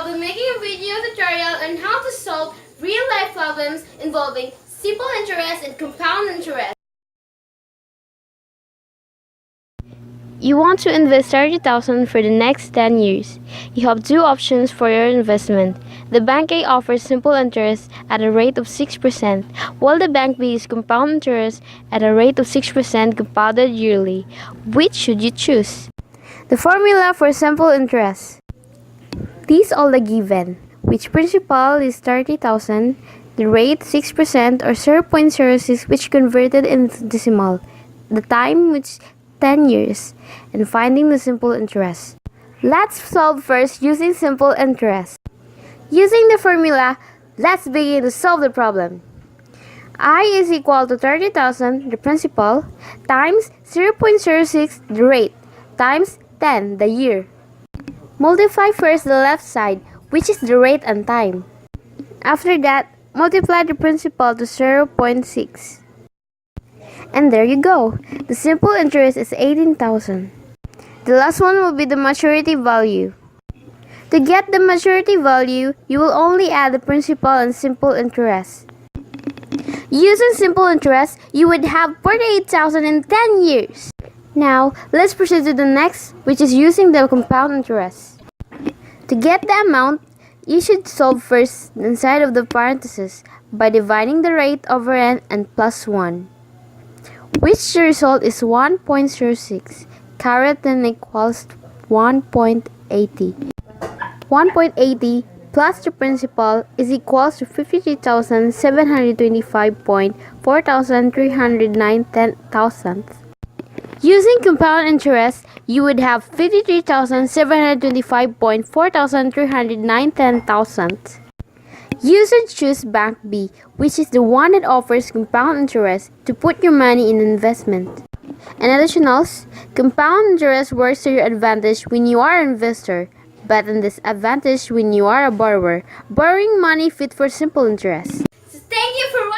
I'll be making a video tutorial on how to solve real-life problems involving simple interest and compound interest. You want to invest 30,000 for the next 10 years. You have two options for your investment. The Bank A offers simple interest at a rate of 6%, while the Bank B is compound interest at a rate of 6% compounded yearly. Which should you choose? The formula for simple interest. These all the given, which principal is 30,000, the rate 6% or 0.06 which converted into decimal, the time which 10 years, and finding the simple interest. Let's solve first using simple interest. Using the formula, let's begin to solve the problem. I is equal to 30,000, the principal, times 0.06, the rate, times 10, the year. Multiply first the left side, which is the rate and time. After that, multiply the principal to 0.6. And there you go. The simple interest is 18,000. The last one will be the maturity value. To get the maturity value, you will only add the principal and simple interest. Using simple interest, you would have 48,000 in 10 years. Now, let's proceed to the next, which is using the compound interest. To get the amount, you should solve first inside of the parentheses by dividing the rate over n and plus 1, which the result is 1.06, caret n equals 1.80. 1.80 plus the principal is equals to 53,725.4,309 Using compound interest, you would have 53,725.4,309 You should choose Bank B, which is the one that offers compound interest to put your money in investment. And additionals, compound interest works to your advantage when you are an investor, but an disadvantage when you are a borrower, borrowing money fit for simple interest. So thank you for watching.